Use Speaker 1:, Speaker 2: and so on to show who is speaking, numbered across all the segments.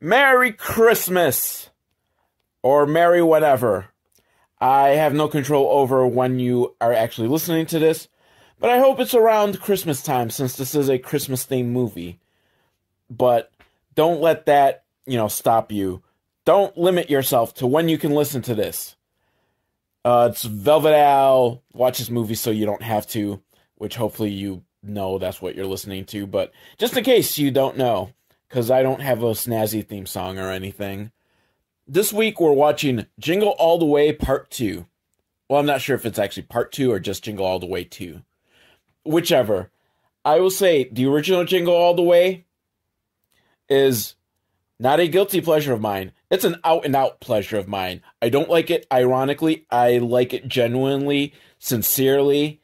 Speaker 1: Merry Christmas! Or Merry whatever. I have no control over when you are actually listening to this, but I hope it's around Christmas time since this is a Christmas-themed movie. But don't let that, stop you. Don't limit yourself to when you can listen to this. It's Velvet Al. Watch this movie so you don't have to, which hopefully you know that's what you're listening to, but just in case you don't know, because I don't have a snazzy theme song or anything. This week we're watching Jingle All The Way Part 2. Well, I'm not sure if it's actually Part 2 or just Jingle All The Way 2. Whichever. I will say the original Jingle All The Way is not a guilty pleasure of mine. It's an out-and-out pleasure of mine. I don't like it ironically. I like it genuinely, sincerely.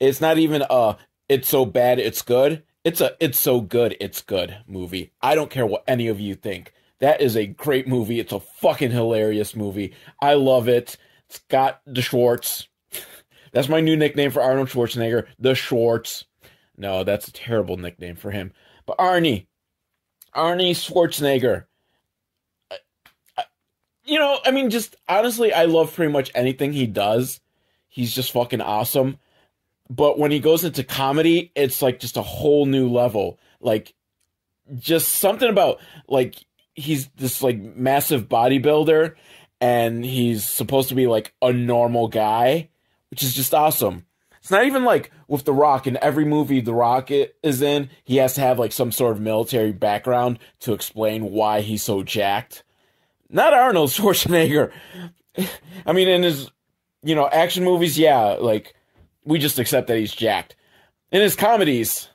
Speaker 1: It's not even a it's so bad it's good. It's a it's so good it's good movie. I don't care what any of you think. That is a great movie. It's a fucking hilarious movie. I love it. It's got the Schwartz. That's my new nickname for Arnold Schwarzenegger. The Schwartz. No, that's a terrible nickname for him. But Arnie Schwarzenegger. Just honestly, I love pretty much anything he does. He's just fucking awesome. But when he goes into comedy, it's like just a whole new level. Like, just something about, like, he's this, like, massive bodybuilder, and he's supposed to be, like, a normal guy, which is just awesome. It's not even like with The Rock. In every movie The Rock is in, he has to have, like, some sort of military background to explain why he's so jacked. Not Arnold Schwarzenegger. I mean, in his, action movies, yeah, like, we just accept that he's jacked. In his comedies,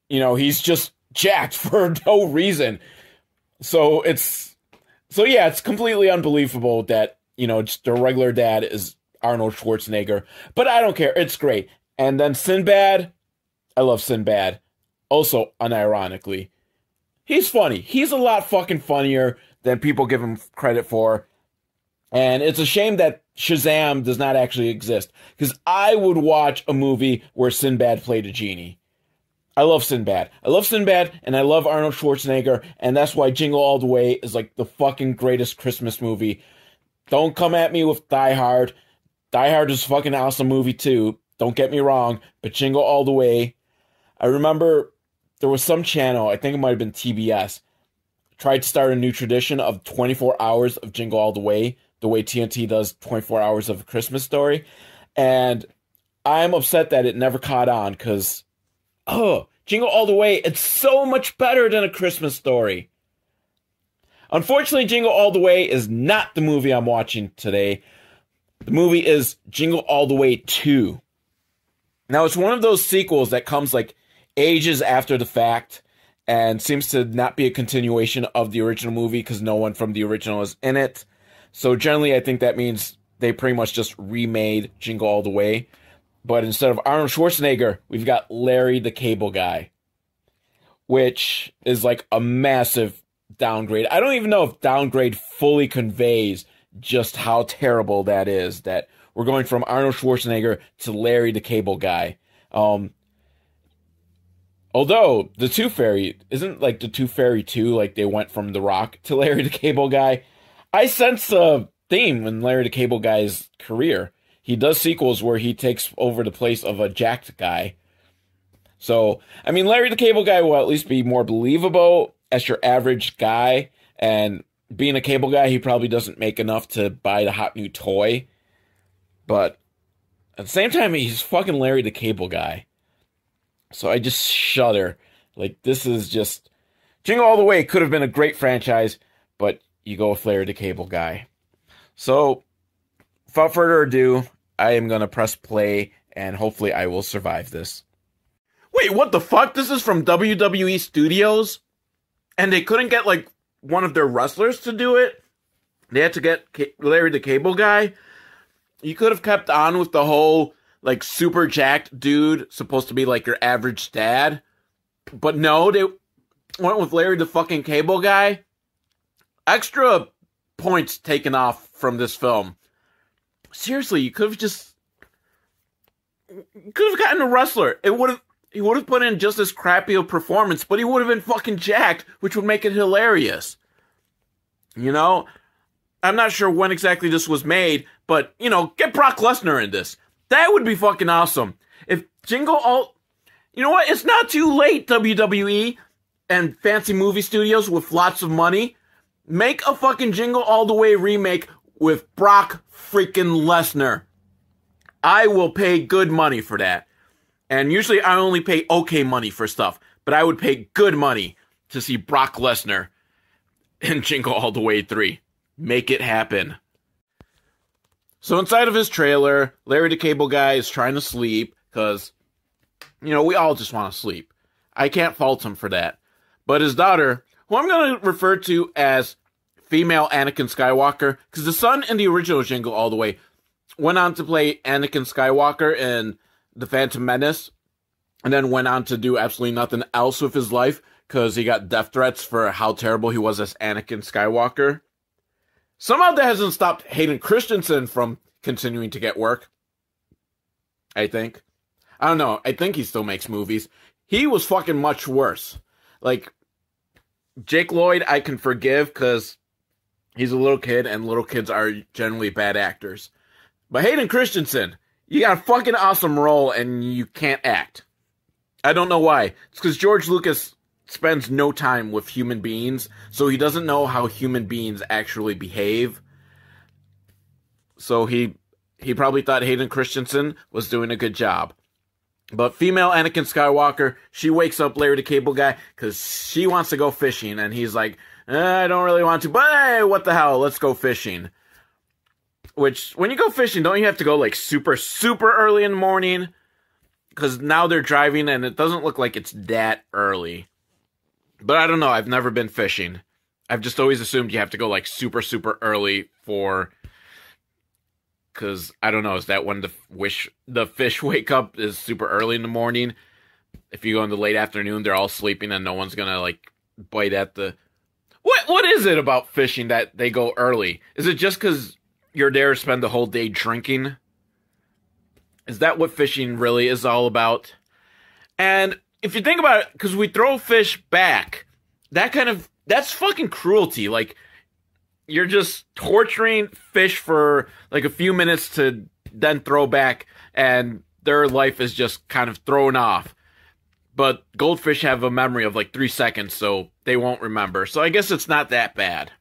Speaker 1: he's just jacked for no reason. So it's completely unbelievable that, just a regular dad is Arnold Schwarzenegger. But I don't care. It's great. And then Sinbad, I love Sinbad. Also, unironically, he's funny. He's a lot fucking funnier than people give him credit for. And it's a shame that Shazam does not actually exist, because I would watch a movie where Sinbad played a genie. I love Sinbad, and I love Arnold Schwarzenegger, and that's why Jingle All The Way is like the fucking greatest Christmas movie. Don't come at me with Die Hard. Die Hard is a fucking awesome movie too, don't get me wrong, but Jingle All The Way, I remember there was some channel, I think it might have been TBS, tried to start a new tradition of 24 hours of Jingle All The way TNT does 24 hours of A Christmas Story. And I'm upset that it never caught on, because, Jingle All The Way, it's so much better than A Christmas Story. Unfortunately, Jingle All The Way is not the movie I'm watching today. The movie is Jingle All The Way 2. Now, it's one of those sequels that comes, like, ages after the fact, and seems to not be a continuation of the original movie, because no one from the original is in it. So generally, I think that means they pretty much just remade Jingle All The Way. But instead of Arnold Schwarzenegger, we've got Larry the Cable Guy, which is like a massive downgrade. I don't even know if downgrade fully conveys just how terrible that is, that we're going from Arnold Schwarzenegger to Larry the Cable Guy. Although, the Tooth Fairy, isn't like the Tooth Fairy 2, like they went from The Rock to Larry the Cable Guy? I sense a theme in Larry the Cable Guy's career. He does sequels where he takes over the place of a jacked guy. So, I mean, Larry the Cable Guy will at least be more believable as your average guy. And being a cable guy, he probably doesn't make enough to buy the hot new toy. But at the same time, he's fucking Larry the Cable Guy. So I just shudder. Like, this is just... Jingle All The Way could have been a great franchise, but you go with Larry the Cable Guy. So, without further ado, I am going to press play, and hopefully I will survive this. Wait, what the fuck? This is from WWE Studios? And they couldn't get, like, one of their wrestlers to do it? They had to get Larry the Cable Guy? You could have kept on with the whole, like, super jacked dude, supposed to be, like, your average dad. But no, they went with Larry the fucking Cable Guy? Extra points taken off from this film. Seriously, you could have gotten a wrestler. He would have put in just as crappy a performance, but he would have been fucking jacked, which would make it hilarious. You know, I'm not sure when exactly this was made, but, get Brock Lesnar in this. That would be fucking awesome. If Jingle All... You know what? It's not too late, WWE and fancy movie studios with lots of money. Make a fucking Jingle All The Way remake with Brock freaking Lesnar. I will pay good money for that. And usually I only pay okay money for stuff. But I would pay good money to see Brock Lesnar in Jingle All The Way 3. Make it happen. So inside of his trailer, Larry the Cable Guy is trying to sleep because, we all just want to sleep. I can't fault him for that. But his daughter, who I'm going to refer to as female Anakin Skywalker, because the son in the original Jingle All The Way went on to play Anakin Skywalker in The Phantom Menace, and then went on to do absolutely nothing else with his life, because he got death threats for how terrible he was as Anakin Skywalker. Somehow that hasn't stopped Hayden Christensen from continuing to get work. I think. I don't know. I think he still makes movies. He was fucking much worse. Like, Jake Lloyd I can forgive because he's a little kid and little kids are generally bad actors. But Hayden Christensen, you got a fucking awesome role and you can't act. I don't know why. It's because George Lucas spends no time with human beings, so he doesn't know how human beings actually behave. So he probably thought Hayden Christensen was doing a good job. But female Anakin Skywalker, she wakes up Larry the Cable Guy because she wants to go fishing, and he's like, I don't really want to, but hey, what the hell, let's go fishing. Which, when you go fishing, don't you have to go like super, super early in the morning? Because now they're driving, and it doesn't look like it's that early. But I don't know, I've never been fishing. I've just always assumed you have to go like super, super early for... Because, I don't know, is that when the fish wake up is super early in the morning? If you go in the late afternoon, they're all sleeping and no one's gonna, like, bite at the... What is it about fishing that they go early? Is it just because you're there to spend the whole day drinking? Is that what fishing really is all about? And if you think about it, because we throw fish back, that's fucking cruelty. Like, you're just torturing fish for like a few minutes to then throw back, and their life is just kind of thrown off. But goldfish have a memory of like 3 seconds, so they won't remember. So I guess it's not that bad.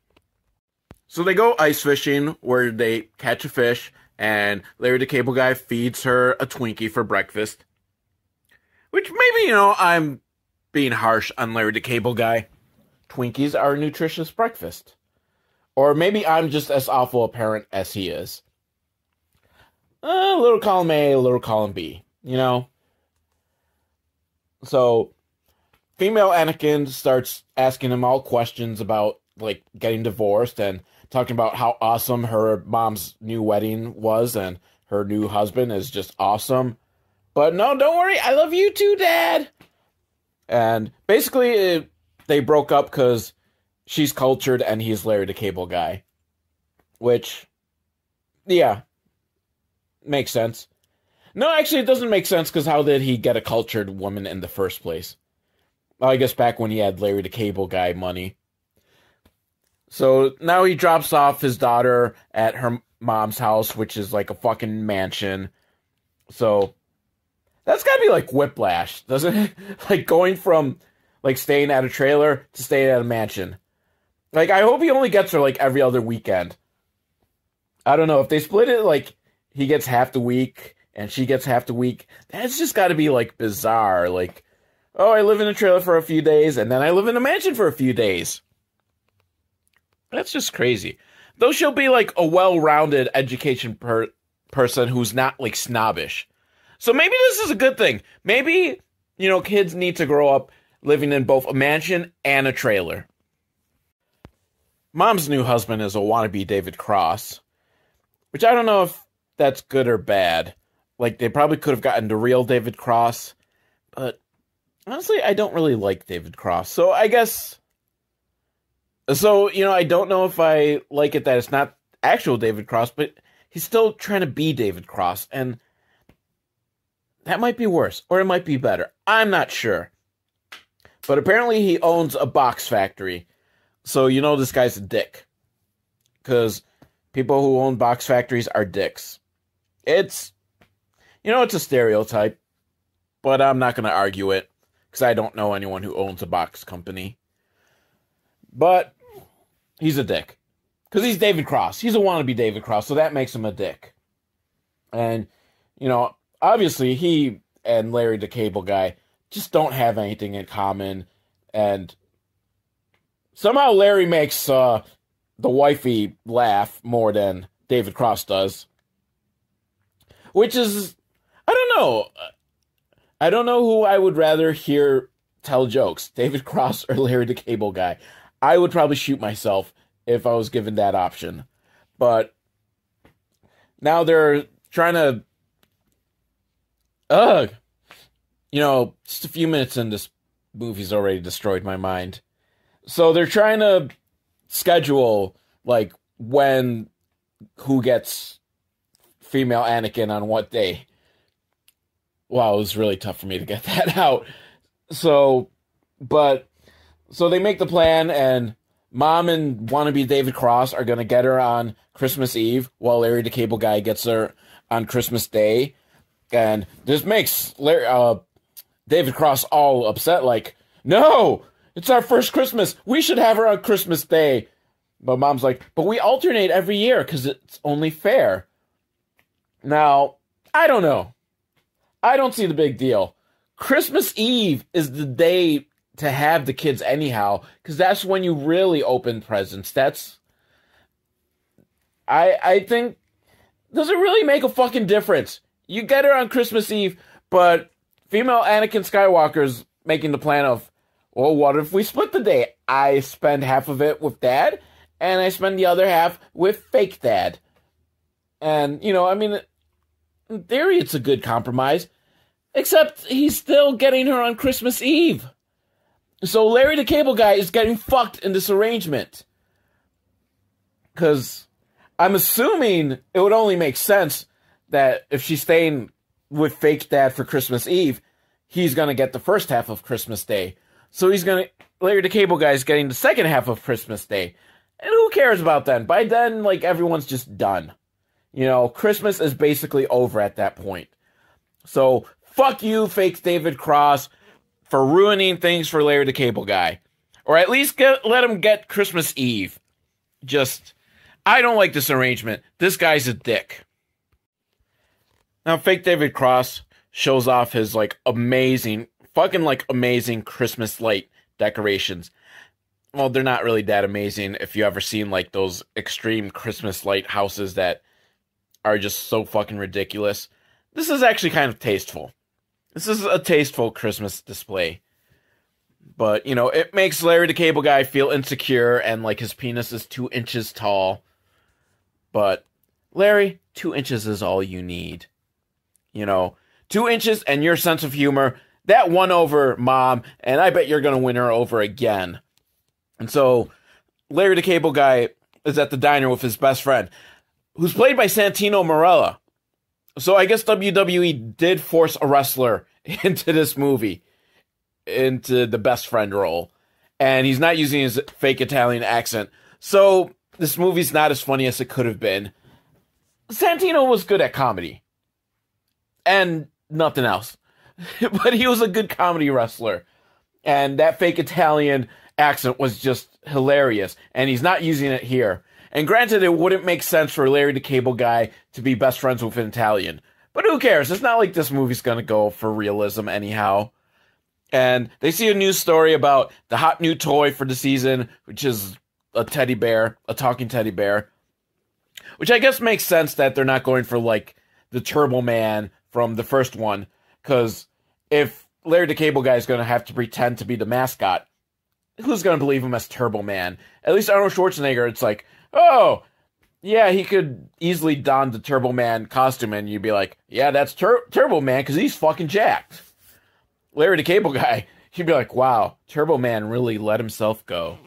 Speaker 1: So they go ice fishing, where they catch a fish, and Larry the Cable Guy feeds her a Twinkie for breakfast. Which maybe, I'm being harsh on Larry the Cable Guy. Twinkies are a nutritious breakfast. Or maybe I'm just as awful a parent as he is. A little column A, a little column B, So, female Anakin starts asking him all questions about, like, getting divorced and talking about how awesome her mom's new wedding was and her new husband is just awesome. But no, don't worry, I love you too, Dad! And basically, they broke up because she's cultured and he's Larry the Cable Guy. Which, yeah, makes sense. No, actually, it doesn't make sense, because how did he get a cultured woman in the first place? Well, I guess back when he had Larry the Cable Guy money. So now he drops off his daughter at her mom's house, which is like a fucking mansion. So that's gotta be like whiplash, doesn't it? Like going from like staying at a trailer to staying at a mansion. Like, I hope he only gets her like every other weekend. I don't know, if they split it, like he gets half the week and she gets half the week, that's just gotta be like bizarre. Like, oh, I live in a trailer for a few days and then I live in a mansion for a few days. That's just crazy. Though she'll be like a well-rounded education person who's not like snobbish. So maybe this is a good thing. Maybe, kids need to grow up living in both a mansion and a trailer. Mom's new husband is a wannabe David Cross, which I don't know if that's good or bad. Like, they probably could have gotten the real David Cross, but honestly, I don't really like David Cross. So I guess... So, I don't know if I like it that it's not actual David Cross, but he's still trying to be David Cross, and that might be worse, or it might be better. I'm not sure. But apparently he owns a box factory, so this guy's a dick. because people who own box factories are dicks. It's, it's a stereotype, but I'm not going to argue it, because I don't know anyone who owns a box company. But he's a dick. Because he's David Cross. He's a wannabe David Cross, so that makes him a dick. And, obviously he and Larry the Cable Guy just don't have anything in common. And somehow Larry makes the wifey laugh more than David Cross does. Which is, I don't know. I don't know who I would rather hear tell jokes, David Cross or Larry the Cable Guy. I would probably shoot myself if I was given that option. But now they're trying to... just a few minutes in, this movie's already destroyed my mind. So they're trying to schedule, who gets female Anakin on what day. Wow, it was really tough for me to get that out. So they make the plan, and Mom and wannabe David Cross are going to get her on Christmas Eve, while Larry the Cable Guy gets her on Christmas Day. And this makes David Cross all upset, no, it's our first Christmas. We should have her on Christmas Day. But Mom's like, but we alternate every year because it's only fair. Now, I don't know. I don't see the big deal. Christmas Eve is the day to have the kids anyhow, because that's when you really open presents. I think, does it really make a fucking difference? You get her on Christmas Eve, but female Anakin Skywalker's making the plan of, well, what if we split the day? I spend half of it with Dad, and I spend the other half with fake Dad. And, in theory, it's a good compromise. Except he's still getting her on Christmas Eve. So Larry the Cable Guy is getting fucked in this arrangement. Because I'm assuming it would only make sense that if she's staying with fake Dad for Christmas Eve, he's going to get the first half of Christmas Day. So Larry the Cable Guy is getting the second half of Christmas Day. And who cares about then? By then, everyone's just done. Christmas is basically over at that point. So, fuck you, fake David Cross, for ruining things for Larry the Cable Guy. Or at least let him get Christmas Eve. I don't like this arrangement. This guy's a dick. Now, fake David Cross shows off his, amazing Christmas light decorations. Well, they're not really that amazing if you ever seen, those extreme Christmas light houses that are just so fucking ridiculous. This is actually kind of tasteful. This is a tasteful Christmas display. But, it makes Larry the Cable Guy feel insecure and his penis is 2 inches tall. But, Larry, 2 inches is all you need. 2 inches and your sense of humor, that won over Mom, and I bet you're going to win her over again. And so, Larry the Cable Guy is at the diner with his best friend, who's played by Santino Marella. So I guess WWE did force a wrestler into this movie, into the best friend role. And he's not using his fake Italian accent. So this movie's not as funny as it could have been. Santino was good at comedy. And nothing else. But he was a good comedy wrestler. And that fake Italian accent was just hilarious. And he's not using it here. And granted, it wouldn't make sense for Larry the Cable Guy to be best friends with an Italian. But who cares? It's not like this movie's gonna go for realism anyhow. And they see a news story about the hot new toy for the season, which is a teddy bear, a talking teddy bear. Which I guess makes sense that they're not going for, the Turbo Man from the first one. Because if Larry the Cable Guy is gonna have to pretend to be the mascot, who's gonna believe him as Turbo Man? At least Arnold Schwarzenegger, it's oh, yeah, he could easily don the Turbo Man costume, and you'd be like, yeah, that's Turbo Man, because he's fucking jacked. Larry the Cable Guy, you'd be like, wow, Turbo Man really let himself go.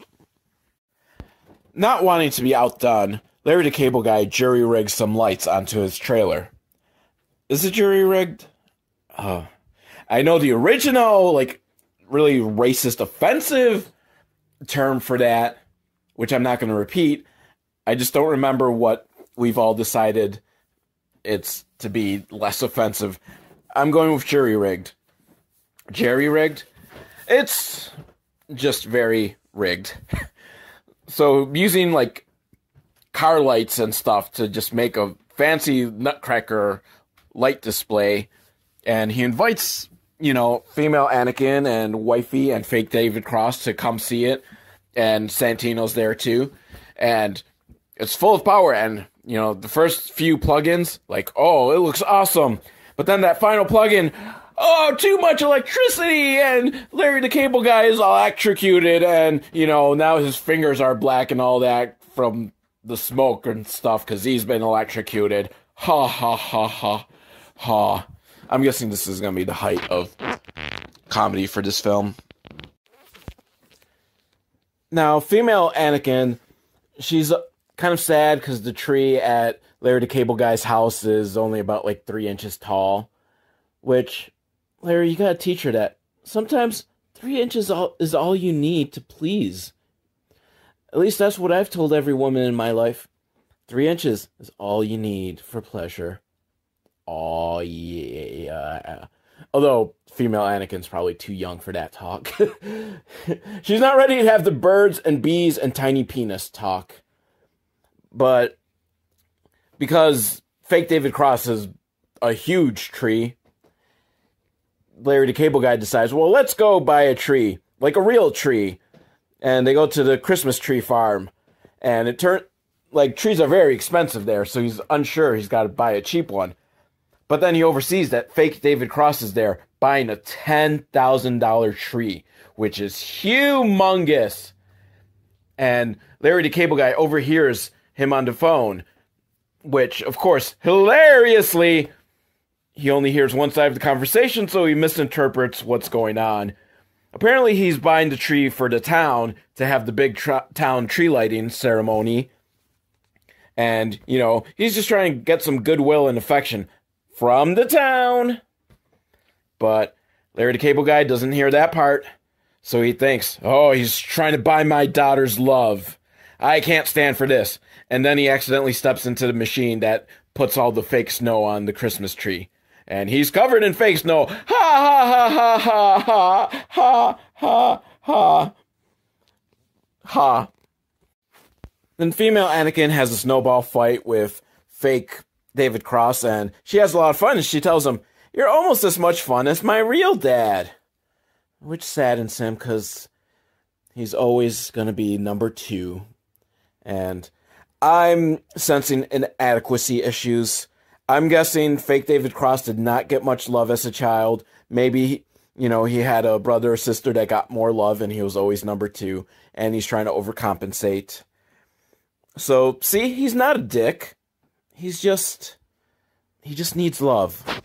Speaker 1: Not wanting to be outdone, Larry the Cable Guy jury-rigged some lights onto his trailer. Is it jury-rigged? Oh, I know the original, really racist, offensive term for that, which I'm not going to repeat. I just don't remember what we've all decided it's to be less offensive. I'm going with jury-rigged. Jerry-rigged? It's just very rigged. So using like car lights and stuff to just make a fancy nutcracker light display, and he invites, female Anakin and wifey and fake David Cross to come see it, and Santino's there too, and it's full of power, and the first few plugins, like, oh, it looks awesome, but then that final plug-in, oh, too much electricity, and Larry the Cable Guy is electrocuted, and, now his fingers are black and all that from the smoke and stuff, because he's been electrocuted. Ha, ha, ha, ha, ha. I'm guessing this is going to be the height of comedy for this film. Now, female Anakin, she's kind of sad because the tree at Larry the Cable Guy's house is only about, 3 inches tall, which... Larry, you gotta teach her that. Sometimes 3 inches is all you need to please. At least that's what I've told every woman in my life. 3 inches is all you need for pleasure. Oh, yeah. Although, female Anakin's probably too young for that talk. She's not ready to have the birds and bees and tiny penis talk. But, because fake David Cross is a huge tree, Larry the Cable Guy decides, well, let's go buy a tree, like a real tree. And they go to the Christmas tree farm. And it turned, trees are very expensive there, so he's unsure he's got to buy a cheap one. But then he oversees that fake David Cross is there buying a $10,000 tree, which is humongous. And Larry the Cable Guy overhears him on the phone, which, of course, hilariously... he only hears one side of the conversation, so he misinterprets what's going on. Apparently, he's buying the tree for the town to have the big town tree lighting ceremony. And, he's just trying to get some goodwill and affection from the town. But Larry the Cable Guy doesn't hear that part. So he thinks, oh, he's trying to buy my daughter's love. I can't stand for this. And then he accidentally steps into the machine that puts all the fake snow on the Christmas tree. And he's covered in fake snow. Ha, ha, ha, ha, ha, ha, ha, ha, ha. Then female Anakin has a snowball fight with fake David Cross, and she has a lot of fun, and she tells him, you're almost as much fun as my real dad. Which saddens him, because he's always going to be number 2. And I'm sensing inadequacy issues. I'm guessing fake David Cross did not get much love as a child. Maybe, he had a brother or sister that got more love and he was always number 2. And he's trying to overcompensate. So, see, he's not a dick. He just needs love.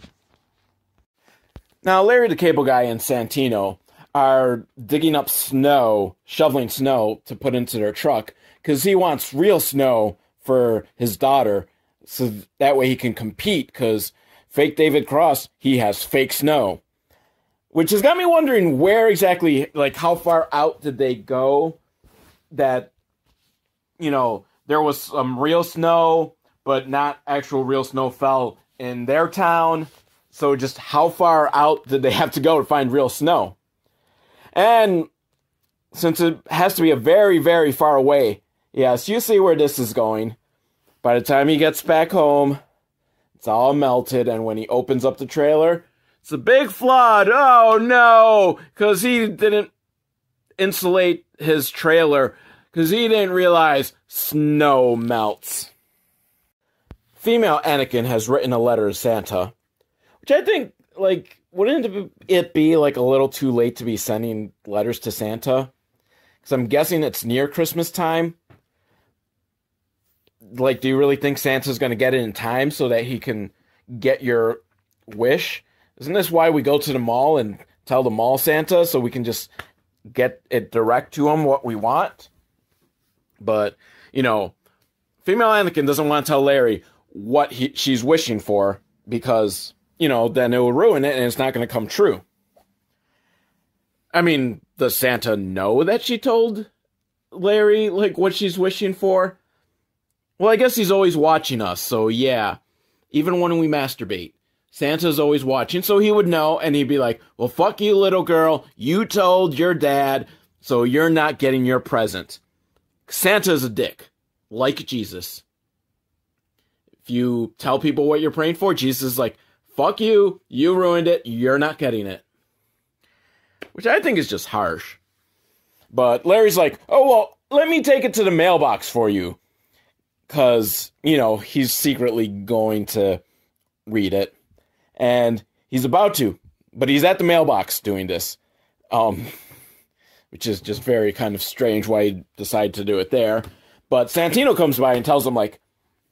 Speaker 1: Now, Larry the Cable Guy and Santino are digging up snow, shoveling snow to put into their truck. Because he wants real snow for his daughter. So that way he can compete, because fake David Cross, he has fake snow. Which has got me wondering where exactly, how far out did they go that, there was some real snow, but not actual real snow fell in their town. So just how far out did they have to go to find real snow? And since it has to be a very, very far away, yes, you see where this is going. By the time he gets back home, it's all melted, and when he opens up the trailer, it's a big flood. Oh, no, because he didn't insulate his trailer, because he didn't realize snow melts. Female Anakin has written a letter to Santa, which I think, wouldn't it be, a little too late to be sending letters to Santa? Because I'm guessing it's near Christmas time. Do you really think Santa's going to get it in time so that he can get your wish? Isn't this why we go to the mall and tell the mall Santa so we can just get it direct to him what we want? But, female Anakin doesn't want to tell Larry what she's wishing for because, then it will ruin it and it's not going to come true. I mean, does Santa know that she told Larry, what she's wishing for? Well, I guess he's always watching us, so yeah. Even when we masturbate. Santa's always watching, so he would know, and he'd be like, well, fuck you, little girl. You told your dad, so you're not getting your present. Santa's a dick. Like Jesus. If you tell people what you're praying for, Jesus is like, fuck you, you ruined it, you're not getting it. Which I think is just harsh. But Larry's like, oh, well, let me take it to the mailbox for you. Because, he's secretly going to read it. And he's about to. But he's at the mailbox doing this. Which is just very kind of strange why he decided to do it there. But Santino comes by and tells him, like,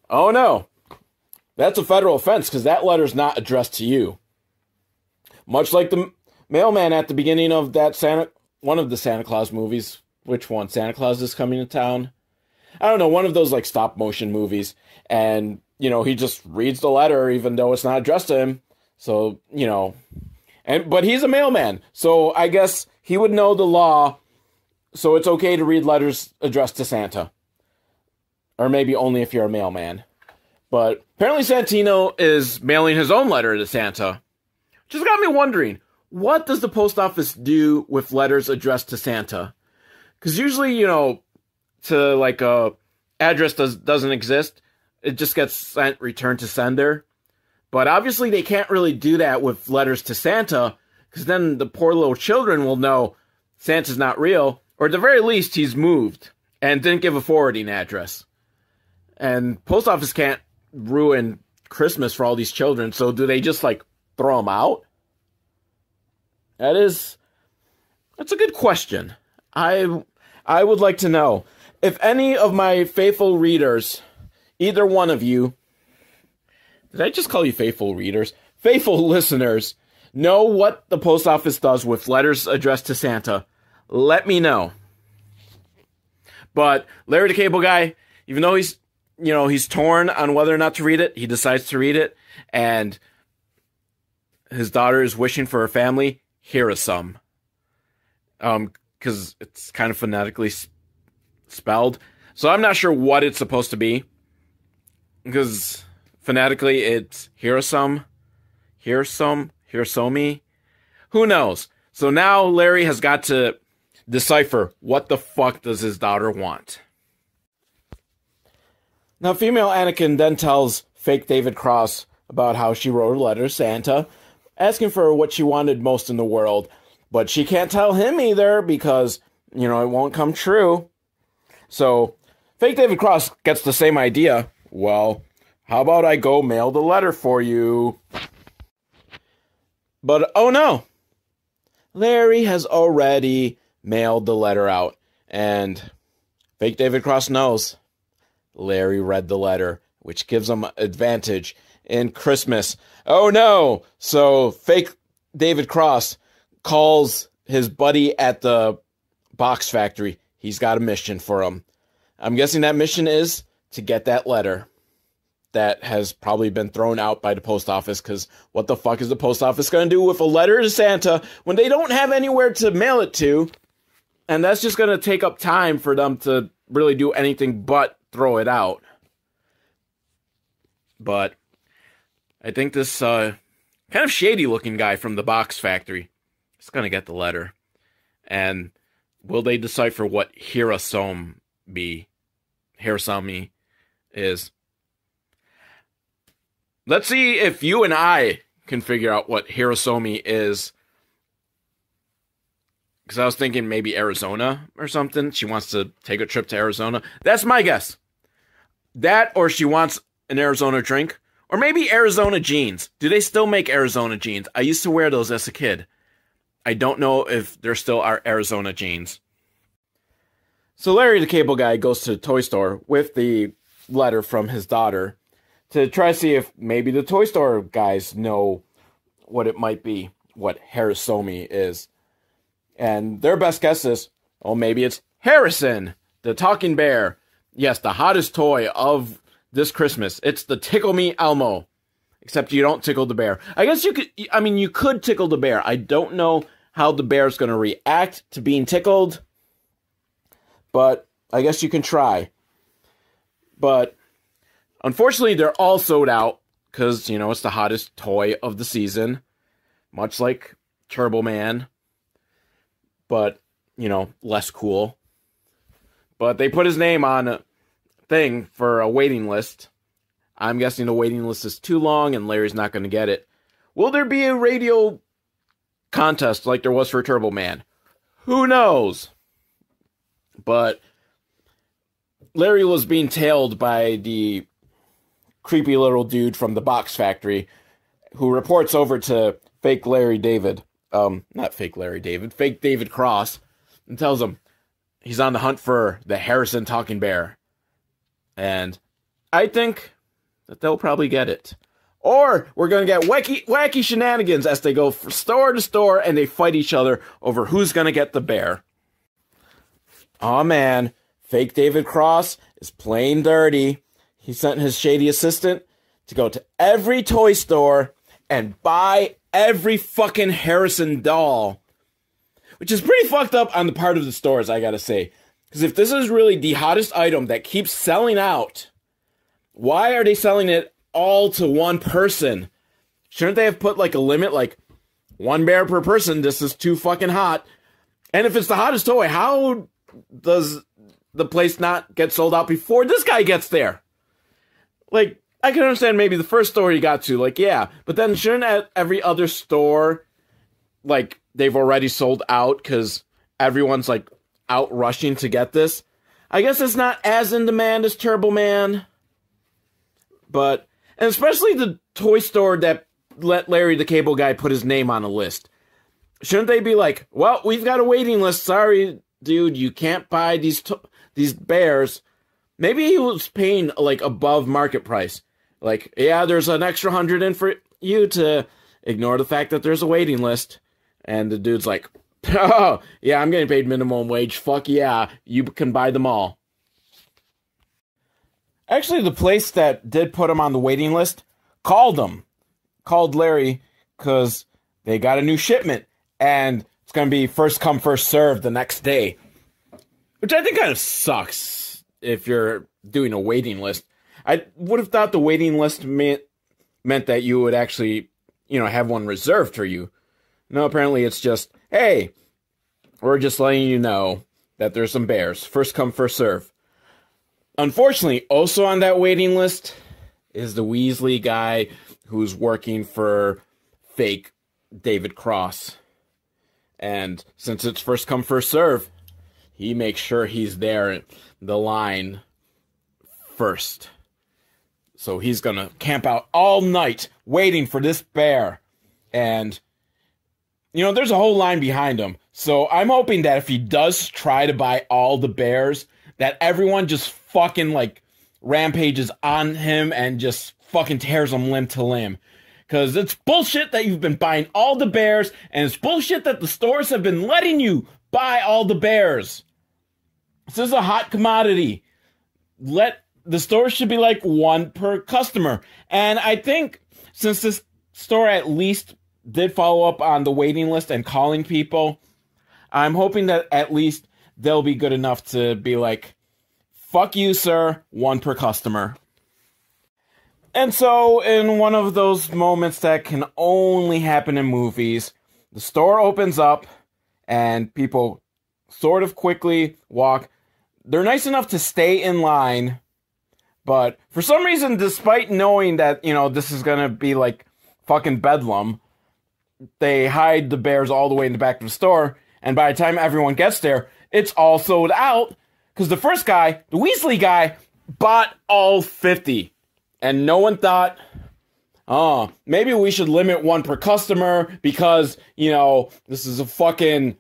Speaker 1: oh no, that's a federal offense because that letter's not addressed to you. Much like the mailman at the beginning of that one of the Santa Claus movies. Which one? Santa Claus is Coming to Town? I don't know, one of those like stop motion movies. And, he just reads the letter even though it's not addressed to him. So, but he's a mailman. So I guess he would know the law. So it's okay to read letters addressed to Santa. Or maybe only if you're a mailman. But apparently Santino is mailing his own letter to Santa. Just got me wondering, what does the post office do with letters addressed to Santa? Because usually, to like a address doesn't exist, it just gets sent, returned to sender. But obviously they can't really do that with letters to Santa, because then the poor little children will know Santa's not real, or at the very least he's moved and didn't give a forwarding address. And post office can't ruin Christmas for all these children, so do they just like throw them out? That's a good question. I would like to know if any of my faithful readers, either one of you, did I just call you faithful readers? Faithful listeners, know what the post office does with letters addressed to Santa. Let me know. But Larry the Cable Guy, even though he's torn on whether or not to read it, he decides to read it, and his daughter is wishing for her family. Here is some. Because it's kind of phonetically spelled. So I'm not sure what it's supposed to be. Because phonetically it's Hirosome, Hirosomi. Who knows? So now Larry has got to decipher what the fuck does his daughter want. Now female Anakin then tells fake David Cross about how she wrote a letter to Santa, asking for what she wanted most in the world. But she can't tell him either because, it won't come true. So, fake David Cross gets the same idea. Well, how about I go mail the letter for you? But, oh no. Larry has already mailed the letter out. And fake David Cross knows. Larry read the letter, which gives him advantage in Christmas. Oh no! So, fake David Cross calls his buddy at the box factory. He's got a mission for him. I'm guessing that mission is to get that letter that has probably been thrown out by the post office, because what the fuck is the post office going to do with a letter to Santa when they don't have anywhere to mail it to? And that's just going to take up time for them to really do anything but throw it out. But I think this kind of shady looking guy from the box factory is going to get the letter. And will they decipher what Hirosome is? Let's see if you and I can figure out what Hirosome is. Because I was thinking maybe Arizona or something. She wants to take a trip to Arizona. That's my guess. That, or she wants an Arizona drink. Or maybe Arizona jeans. Do they still make Arizona jeans? I used to wear those as a kid. I don't know if there still are Arizona jeans. So Larry the Cable Guy goes to the toy store with the letter from his daughter to try to see if maybe the toy store guys know what it might be, what Hirosome is. And their best guess is, oh, maybe it's Harrison, the talking bear. Yes, the hottest toy of this Christmas. It's the Tickle Me Elmo. Except you don't tickle the bear. I guess you could tickle the bear. I don't know how the bear's going to react to being tickled. But I guess you can try. But Unfortunately, they're all sold out because, it's the hottest toy of the season, much like Turbo Man, but, less cool. But they put his name on a thing for a waiting list. I'm guessing the waiting list is too long and Larry's not going to get it. Will there be a radio contest like there was for Turbo Man? Who knows? But Larry was being tailed by the creepy little dude from the box factory who reports over to fake David Cross, and tells him he's on the hunt for the Harrison talking bear. And I think that they'll probably get it. Or we're going to get wacky shenanigans as they go from store to store and they fight each other over who's going to get the bear. Aw, man, fake David Cross is playing dirty. He sent his shady assistant to go to every toy store and buy every fucking Harrison doll. Which is pretty fucked up on the part of the stores, I gotta say. Because if this is really the hottest item that keeps selling out, why are they selling it all to one person? Shouldn't they have put like a limit, like one bear per person? This is too fucking hot. And if it's the hottest toy, how does the place not get sold out before this guy gets there? Like, I can understand maybe the first store you got to, like, yeah, but then shouldn't at every other store, like, they've already sold out because everyone's like out rushing to get this? I guess it's not as in demand as Turbo Man, but, and especially the toy store that let Larry the Cable Guy put his name on a list. Shouldn't they be like, well, we've got a waiting list, sorry, dude, you can't buy these bears. Maybe he was paying like above market price. Like, yeah, there's an extra 100 in for you to ignore the fact that there's a waiting list. And the dude's like, oh, yeah, I'm getting paid minimum wage. Fuck yeah, you can buy them all. Actually, the place that did put him on the waiting list called Larry, because they got a new shipment. And it's going to be first come, first served the next day. Which I think kind of sucks if you're doing a waiting list. I would have thought the waiting list meant that you would actually, have one reserved for you. No, apparently it's just, hey, we're just letting you know that there's some bears. First come, first serve. Unfortunately, also on that waiting list is the Weasley guy who's working for fake David Cross. And since it's first come, first serve, he makes sure he's there in the line first. So he's going to camp out all night waiting for this bear. And, there's a whole line behind him. So I'm hoping that if he does try to buy all the bears, that everyone just fucking, rampages on him and just fucking tears him limb to limb. Because it's bullshit that you've been buying all the bears, and it's bullshit that the stores have been letting you buy all the bears. This is a hot commodity. The store should be like one per customer. And I think since this store at least did follow up on the waiting list and calling people, I'm hoping that at least they'll be good enough to be like, fuck you, sir, one per customer. And so, in one of those moments that can only happen in movies, the store opens up and people sort of quickly walk. They're nice enough to stay in line, but for some reason, despite knowing that, this is going to be like fucking bedlam, they hide the bears all the way in the back of the store, and by the time everyone gets there, it's all sold out, because the first guy, the Weasley guy, bought all 50. And no one thought, maybe we should limit one per customer because, this is a fucking,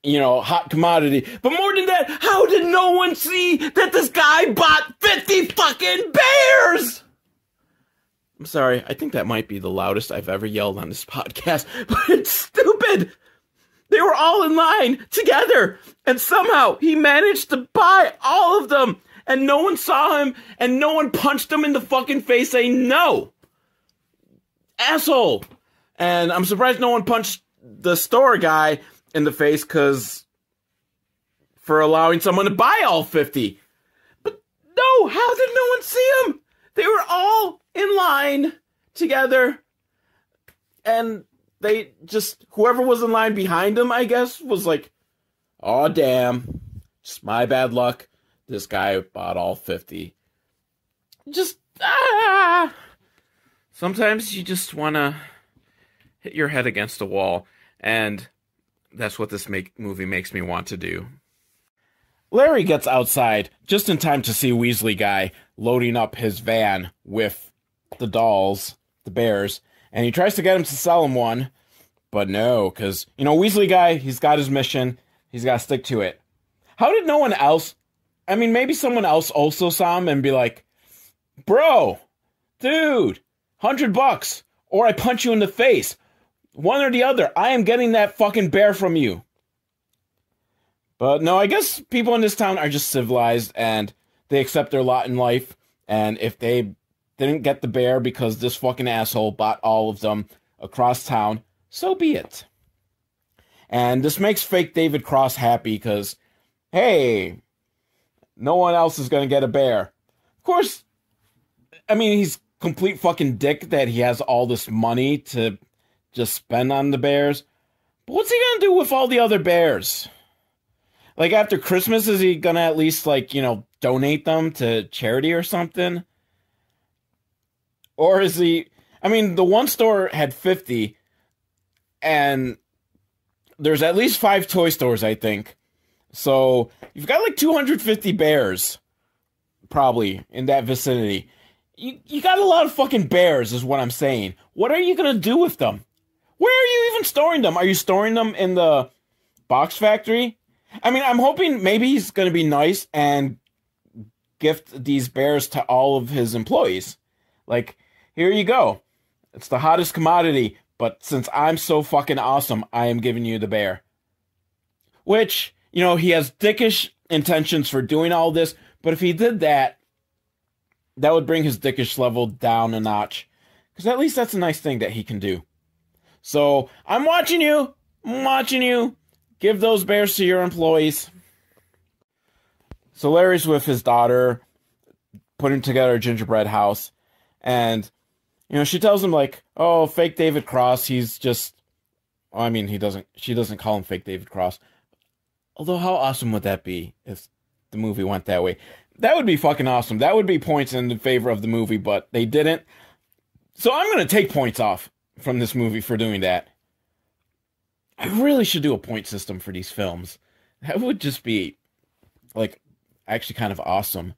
Speaker 1: hot commodity. But more than that, how did no one see that this guy bought 50 fucking bears? I'm sorry, I think that might be the loudest I've ever yelled on this podcast, but it's stupid. They were all in line together, and somehow he managed to buy all of them. And no one saw him, and no one punched him in the fucking face saying no. Asshole. And I'm surprised no one punched the store guy in the face for allowing someone to buy all 50. But no, how did no one see him? They were all in line together, and they just, whoever was in line behind them, I guess, was like, "Oh, damn, just my bad luck. This guy bought all 50. Just, sometimes you just want to hit your head against a wall, and that's what this movie makes me want to do. Larry gets outside just in time to see Weasley guy loading up his van with the dolls, the bears, and he tries to get him to sell him one, but no, because, Weasley guy, he's got his mission, he's got to stick to it. How did no one else, maybe someone else also saw him and be like, "Bro, dude, $100, or I punch you in the face. One or the other, I am getting that fucking bear from you." But no, I guess people in this town are just civilized and they accept their lot in life. And if they didn't get the bear because this fucking asshole bought all of them across town, so be it. And this makes fake David Cross happy because, hey, no one else is going to get a bear. Of course, he's complete fucking dick that he has all this money to just spend on the bears. But what's he going to do with all the other bears? Like, after Christmas, is he gonna at least, donate them to charity or something? Or is he... the one store had 50, and there's at least 5 toy stores, I think. So, you've got, 250 bears, probably, in that vicinity. You got a lot of fucking bears, is what I'm saying. What are you gonna do with them? Where are you even storing them? Are you storing them in the box factory? I'm hoping maybe he's going to be nice and gift these bears to all of his employees. Like, here you go. It's the hottest commodity, but since I'm so fucking awesome, I am giving you the bear. Which, he has dickish intentions for doing all this, but if he did that, that would bring his dickish level down a notch. Because at least that's a nice thing that he can do. So, I'm watching you. Give those bears to your employees. So Larry's with his daughter, putting together a gingerbread house. And, she tells him, "Oh, fake David Cross, he's just..." she doesn't call him fake David Cross. Although, how awesome would that be if the movie went that way? That would be fucking awesome. That would be points in favor of the movie, but they didn't. So I'm going to take points off from this movie for doing that. I really should do a point system for these films. That would just be, actually kind of awesome.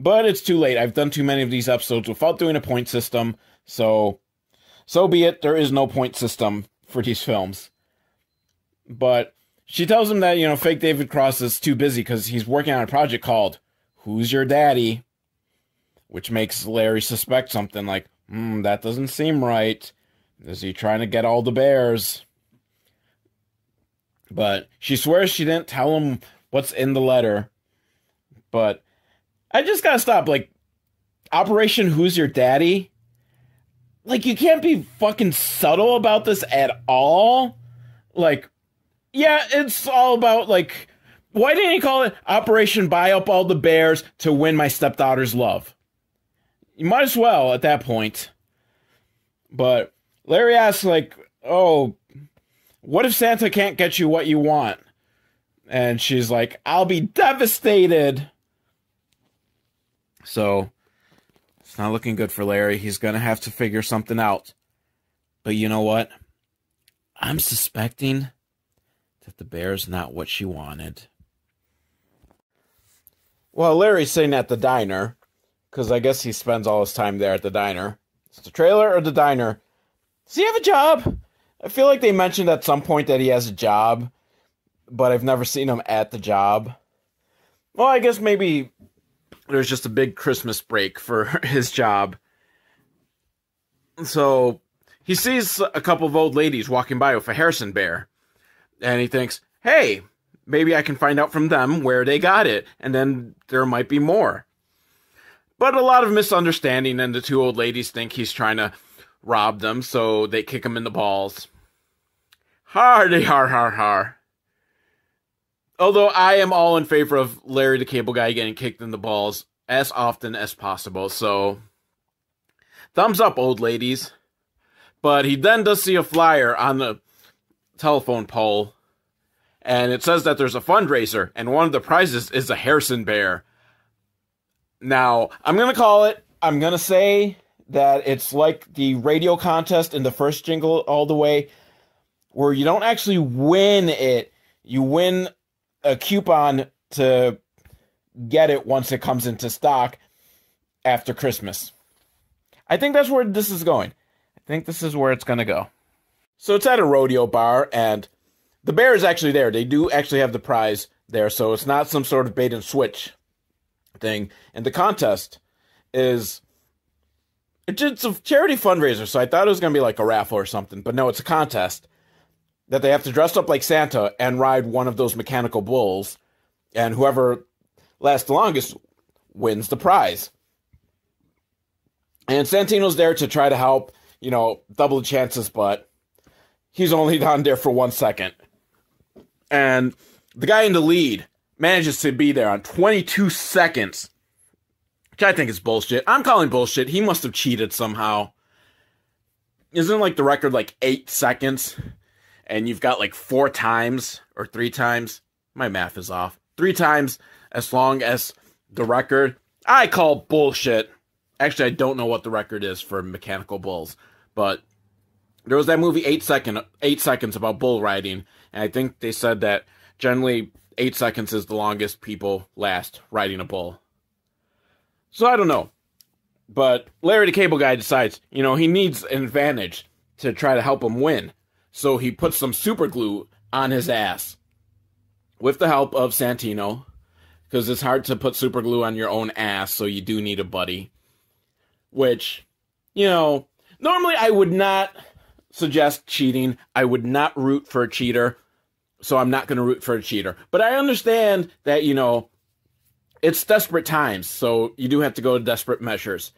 Speaker 1: But it's too late. I've done too many of these episodes without doing a point system, so be it. There is no point system for these films. But she tells him that, fake David Cross is too busy because he's working on a project called Who's Your Daddy? Which makes Larry suspect something like, that doesn't seem right. Is he trying to get all the bears? But she swears she didn't tell him what's in the letter. But I just gotta stop. Operation Who's Your Daddy? You can't be fucking subtle about this at all. Yeah, it's all about, why didn't he call it Operation Buy Up All the Bears to Win My Stepdaughter's Love? You might as well at that point. But Larry asks, "Oh, what if Santa can't get you what you want?" And she's like, "I'll be devastated." So, it's not looking good for Larry. He's going to have to figure something out. But you know what? I'm suspecting that the bear's not what she wanted. Well, Larry's sitting at the diner, because I guess he spends all his time there at the diner. It's the trailer or the diner. Does he have a job? I feel like they mentioned at some point that he has a job, but I've never seen him at the job. Well, I guess maybe there's just a big Christmas break for his job. So he sees a couple of old ladies walking by with a Harrison bear. And he thinks, hey, maybe I can find out from them where they got it. And then there might be more. But a lot of misunderstanding, and the 2 old ladies think he's trying to rob them, so they kick him in the balls. Hardy har har har. Although I am all in favor of Larry the Cable Guy getting kicked in the balls as often as possible. So, thumbs up, old ladies. But he then does see a flyer on the telephone pole, and it says that there's a fundraiser, and one of the prizes is a Harrison bear. Now, I'm going to say that it's like the radio contest in the first Jingle All The Way, where you don't actually win it. You win a coupon to get it once it comes into stock after Christmas. I think that's where this is going. I think this is where it's going to go. So it's at a rodeo bar, and the bear is actually there. They do actually have the prize there, so it's not some sort of bait and switch thing. And the contest is, it's a charity fundraiser, so I thought it was going to be like a raffle or something, but no, it's a contest that they have to dress up like Santa and ride one of those mechanical bulls, and whoever lasts the longest wins the prize. And Santino's there to try to help, double the chances, but he's only down there for 1 second. And the guy in the lead manages to be there on 22 seconds, which I think is bullshit. I'm calling bullshit. He must have cheated somehow. Isn't like the record like 8 seconds? And you've got like 4 times or 3 times. My math is off. 3 times as long as the record. I call bullshit. Actually, I don't know what the record is for mechanical bulls, but there was that movie 8 Seconds about bull riding, and I think they said that generally 8 seconds is the longest people last riding a bull. So I don't know, but Larry the Cable Guy decides, he needs an advantage to try to help him win, so he puts some super glue on his ass with the help of Santino, because it's hard to put super glue on your own ass, so you do need a buddy. Which, normally I would not suggest cheating. I would not root for a cheater, so I'm not going to root for a cheater. But I understand that, it's desperate times, so you do have to go to desperate measures.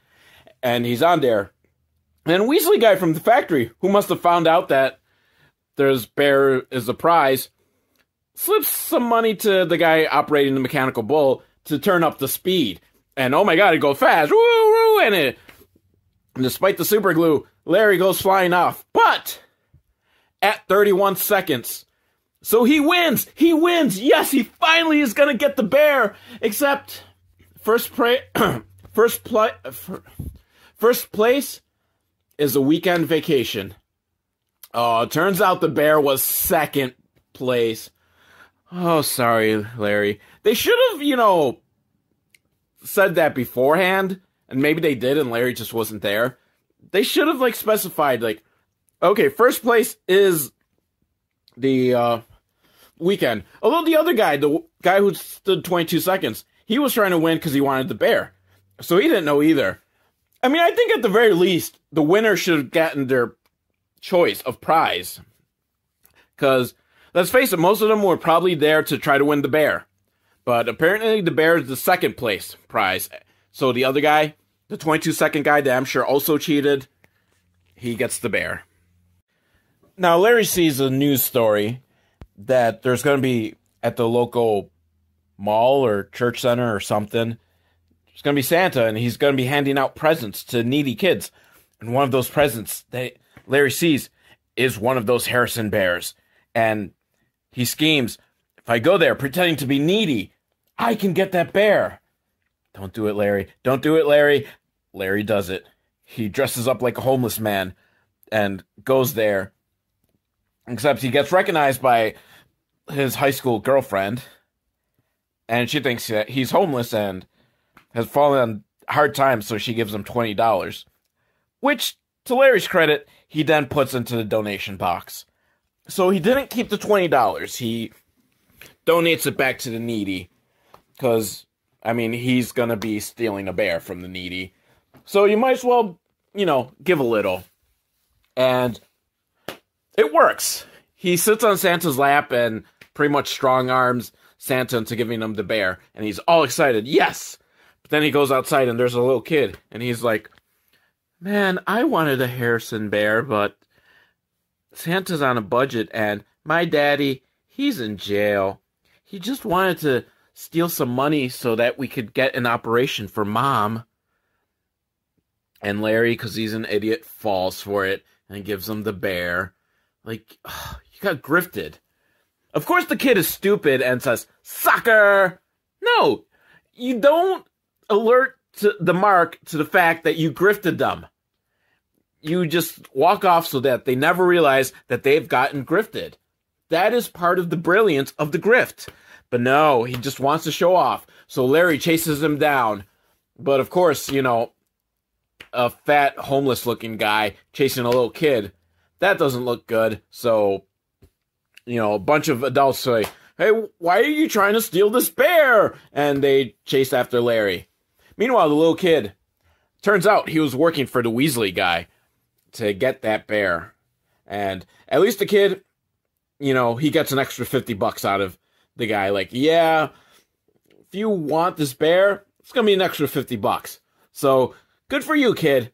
Speaker 1: And he's on there. And Weasley guy from the factory, who must have found out that there's bear is a prize, slips some money to the guy operating the mechanical bull to turn up the speed. And oh my god, it goes fast. Woo, woo, and despite the super glue, Larry goes flying off. But at 31 seconds. So he wins. He wins. Yes, he finally is going to get the bear. Except first place is a weekend vacation. Oh, it turns out the bear was second place. Oh, sorry, Larry. They should have, said that beforehand, and maybe they did and Larry just wasn't there. They should have specified okay, first place is the weekend. Although the other guy, the guy who stood 22 seconds, he was trying to win because he wanted the bear, so he didn't know either. I mean, I think at the very least the winner should have gotten their choice of prize, because let's face it, most of them were probably there to try to win the bear. But apparently the bear is the second place prize. So the other guy, the 22-second guy that I'm sure also cheated, he gets the bear. Now Larry sees a news story that there's going to be at the local mall or church center or something. There's going to be Santa, and he's going to be handing out presents to needy kids. And one of those presents that Larry sees is one of those Harrison bears. And he schemes, if I go there pretending to be needy, I can get that bear. Don't do it, Larry. Don't do it, Larry. Larry does it. He dresses up like a homeless man and goes there. Except he gets recognized by his high school girlfriend. And she thinks that he's homeless and has fallen on hard times, so she gives him $20. Which, to Larry's credit, he then puts into the donation box. So he didn't keep the $20. He donates it back to the needy. Because, he's going to be stealing a bear from the needy. So you might as well, give a little. And it works. He sits on Santa's lap and pretty much strong arms Santa into giving him the bear. And he's all excited. Yes! But then he goes outside and there's a little kid. And he's like, man, I wanted a Harrison bear, but Santa's on a budget, and my daddy, he's in jail. He just wanted to steal some money so that we could get an operation for Mom. And Larry, because he's an idiot, falls for it and gives him the bear. Like, you got grifted. Of course the kid is stupid and says, "Sucker!" No, you don't alert to the mark to the fact that you grifted them. You just walk off so that they never realize that they've gotten grifted. That is part of the brilliance of the grift. But no, he just wants to show off. So Larry chases him down. But of course, you know, a fat, homeless-looking guy chasing a little kid, that doesn't look good. So, you know, a bunch of adults say, "Hey, why are you trying to steal this bear?" And they chase after Larry. Meanwhile, the little kid, turns out he was working for the Weasley guy to get that bear. And at least the kid, you know, he gets an extra $50 out of the guy. Like, yeah, if you want this bear, it's going to be an extra $50. So, good for you, kid.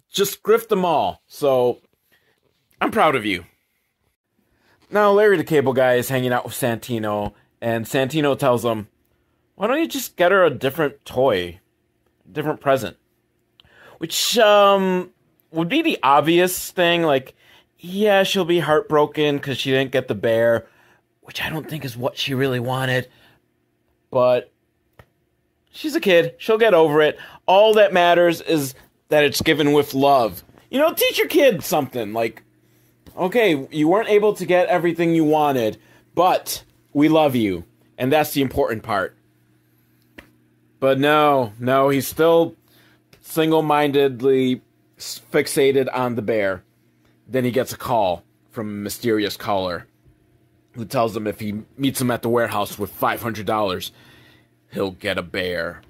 Speaker 1: Just grift them all. So, I'm proud of you. Now, Larry the Cable Guy is hanging out with Santino, and Santino tells him, "Why don't you just get her a different toy, a different present?" Which, would be the obvious thing, like, yeah, she'll be heartbroken because she didn't get the bear, which I don't think is what she really wanted, but she's a kid, she'll get over it. All that matters is that it's given with love. You know, teach your kid something, like, okay, you weren't able to get everything you wanted, but we love you, and that's the important part. But no, he's still single-mindedly fixated on the bear. Then he gets a call from a mysterious caller who tells him if he meets him at the warehouse with $500, he'll get a bear.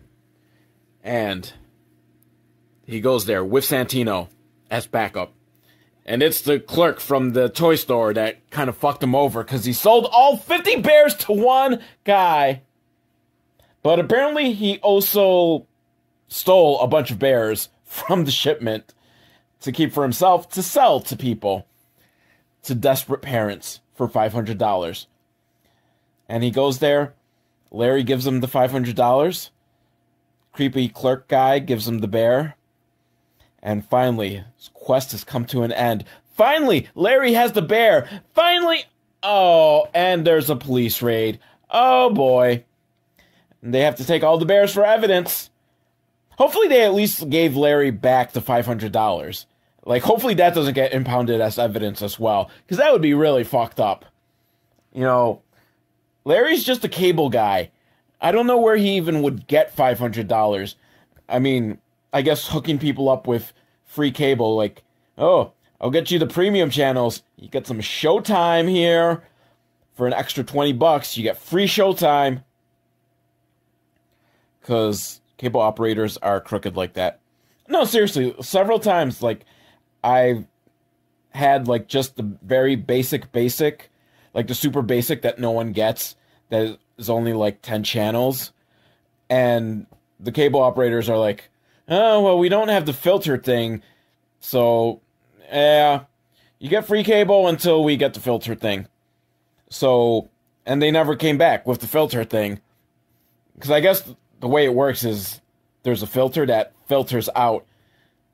Speaker 1: And he goes there with Santino as backup. And it's the clerk from the toy store that kind of fucked him over because he sold all 50 bears to one guy. But apparently he also stole a bunch of bears from the shipment to keep for himself to sell to people, to desperate parents for $500. And he goes there. Larry gives him the $500. Creepy clerk guy gives him the bear. And finally, his quest has come to an end. Finally, Larry has the bear. Finally. Oh, and there's a police raid. Oh, boy. And they have to take all the bears for evidence. Hopefully they at least gave Larry back the $500. Like, hopefully that doesn't get impounded as evidence as well. Because that would be really fucked up. You know, Larry's just a cable guy. I don't know where he even would get $500. I mean, I guess hooking people up with free cable, like, oh, I'll get you the premium channels. You get some Showtime here. For an extra $20, you get free Showtime. Because cable operators are crooked like that. No, seriously, several times, like, I've had, like, just the very basic, like, the super basic that no one gets, that is only, like, 10 channels. And the cable operators are like, oh, well, we don't have the filter thing, so, yeah, you get free cable until we get the filter thing. So, and they never came back with the filter thing. Because I guess the way it works is there's a filter that filters out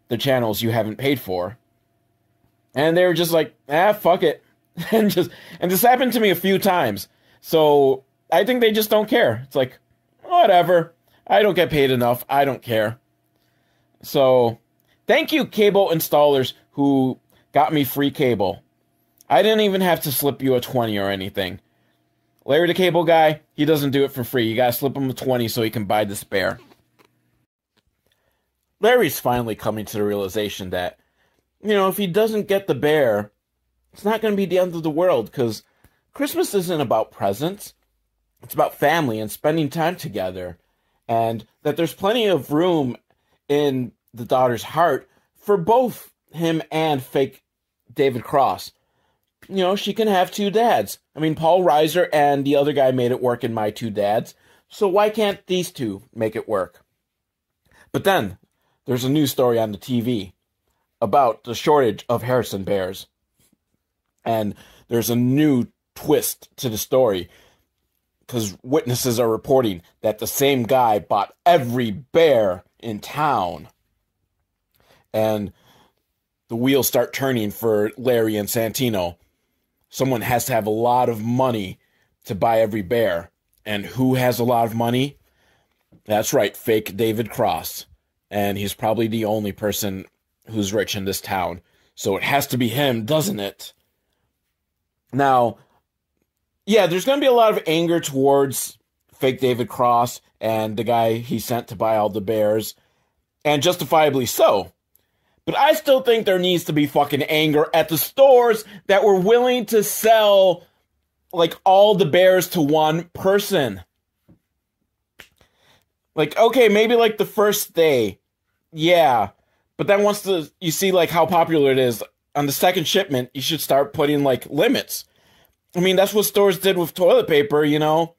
Speaker 1: the channels you haven't paid for. And they were just like, fuck it. and this happened to me a few times. So I think they just don't care. It's like, whatever. I don't get paid enough. I don't care. So thank you, cable installers who got me free cable. I didn't even have to slip you a 20 or anything. Larry the Cable Guy, he doesn't do it for free. You gotta slip him a 20 so he can buy the spare. Larry's finally coming to the realization that, you know, if he doesn't get the bear, it's not going to be the end of the world, because Christmas isn't about presents. It's about family and spending time together. And that there's plenty of room in the daughter's heart for both him and fake David Cross. You know, she can have two dads. I mean, Paul Reiser and the other guy made it work in My Two Dads. So why can't these two make it work? But then, there's a news story on the TV about the shortage of Harrison bears. And there's a new twist to the story. because witnesses are reporting that the same guy bought every bear in town. And the wheels start turning for Larry and Santino. Someone has to have a lot of money to buy every bear. And who has a lot of money? That's right, fake David Cross. And he's probably the only person who's rich in this town. So it has to be him, doesn't it? Now, yeah, there's going to be a lot of anger towards fake David Cross and the guy he sent to buy all the bears. And justifiably so. But I still think there needs to be fucking anger at the stores that were willing to sell, like, all the bears to one person. Like, okay, maybe, like, the first day. Yeah. But then once you see, like, how popular it is, on the second shipment, you should start putting, like, limits. I mean, that's what stores did with toilet paper, you know?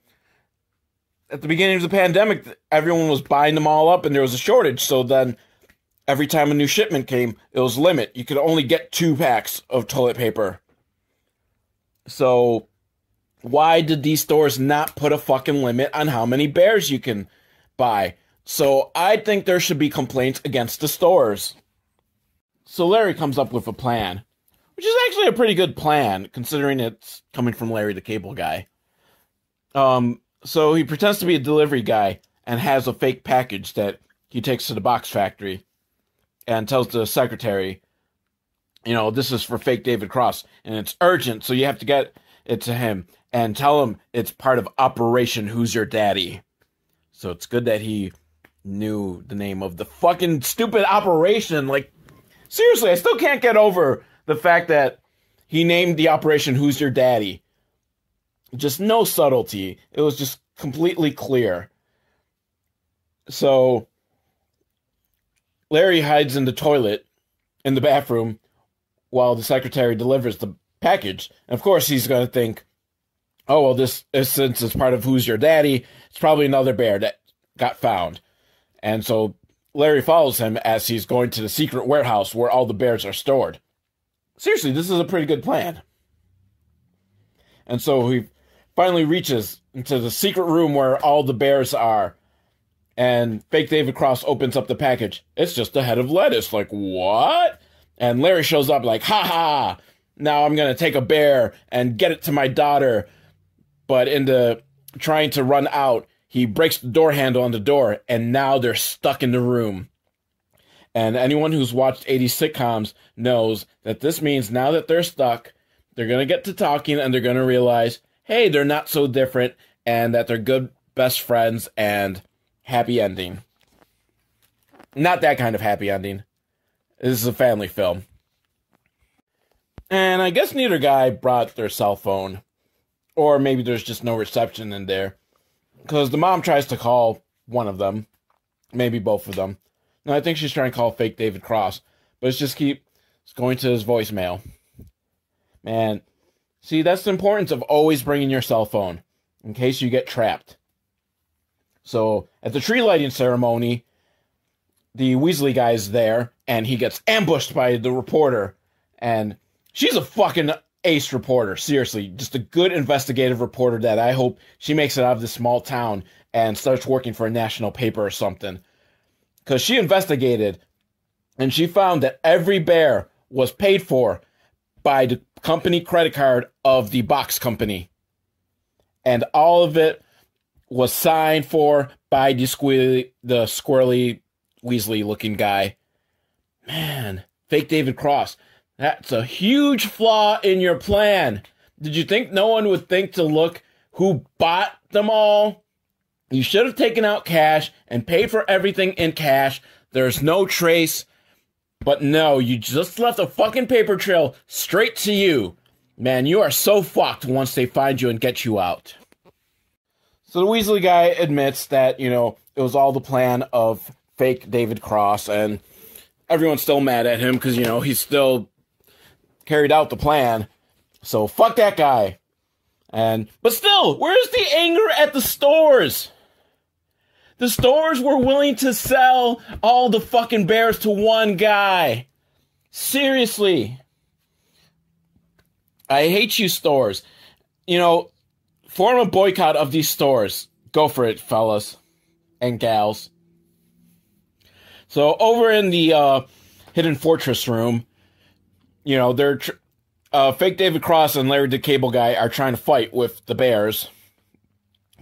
Speaker 1: At the beginning of the pandemic, everyone was buying them all up and there was a shortage. So then every time a new shipment came, it was limit. You could only get 2 packs of toilet paper. So why did these stores not put a fucking limit on how many bears you can buy? So I think there should be complaints against the stores. So Larry comes up with a plan, which is actually a pretty good plan, considering it's coming from Larry the Cable Guy. So he pretends to be a delivery guy and has a fake package that he takes to the box factory and tells the secretary, you know, this is for fake David Cross and it's urgent, so you have to get it to him and tell him it's part of Operation Who's Your Daddy. So it's good that he knew the name of the fucking stupid operation. Like, seriously, I still can't get over the fact that he named the operation Who's Your Daddy. Just no subtlety. It was just completely clear. So Larry hides in the toilet in the bathroom while the secretary delivers the package. And of course he's going to think, oh, well, this is, since it's part of Who's Your Daddy, it's probably another bear that got found. And so Larry follows him as he's going to the secret warehouse where all the bears are stored. Seriously, this is a pretty good plan. And so he finally reaches into the secret room where all the bears are. And fake David Cross opens up the package. It's just a head of lettuce. Like, what? And Larry shows up like, ha ha! Now I'm going to take a bear and get it to my daughter. But in the trying to run out, he breaks the door handle on the door. And now they're stuck in the room. And anyone who's watched 80s sitcoms knows that this means now that they're stuck, they're going to get to talking and they're going to realize, hey, they're not so different and that they're good best friends and happy ending. Not that kind of happy ending. This is a family film. And I guess neither guy brought their cell phone. Or maybe there's just no reception in there. Because the mom tries to call one of them. Maybe both of them. No, I think she's trying to call fake David Cross. But it's going to his voicemail. Man, see, that's the importance of always bringing your cell phone. In case you get trapped. So, at the tree lighting ceremony, the Weasley guy is there. And he gets ambushed by the reporter. And she's a fucking ace reporter. Seriously, just a good investigative reporter that I hope she makes it out of this small town and starts working for a national paper or something. Because she investigated, and she found that every bear was paid for by the company credit card of the box company. And all of it was signed for by the squirrely Weasley-looking guy. Man, fake David Cross. That's a huge flaw in your plan. Did you think no one would think to look who bought them all? You should have taken out cash and paid for everything in cash. There's no trace. But no, you just left a fucking paper trail straight to you. Man, you are so fucked once they find you and get you out. So the Weasley guy admits that, you know, it was all the plan of fake David Cross. And everyone's still mad at him because, you know, he's still carried out the plan. So fuck that guy. But still, where's the anger at the stores? The stores were willing to sell all the fucking bears to one guy. Seriously. I hate you stores. You know, form a boycott of these stores. Go for it, fellas and gals. So over in the Hidden Fortress room, you know, they're fake David Cross and Larry the Cable Guy are trying to fight with the bears,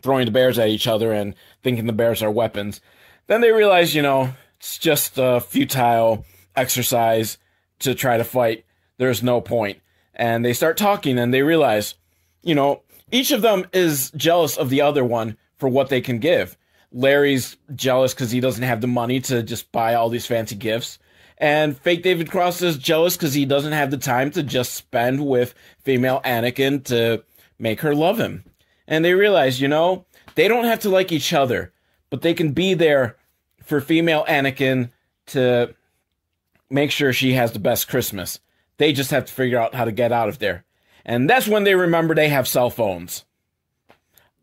Speaker 1: throwing the bears at each other and thinking the bears are weapons. Then they realize, you know, it's just a futile exercise to try to fight. There's no point. And they start talking and they realize, you know, each of them is jealous of the other one for what they can give. Larry's jealous because he doesn't have the money to just buy all these fancy gifts. And fake David Cross is jealous because he doesn't have the time to just spend with female Anakin to make her love him. And they realize, you know, they don't have to like each other, but they can be there for female Anakin to make sure she has the best Christmas. They just have to figure out how to get out of there. And that's when they remember they have cell phones.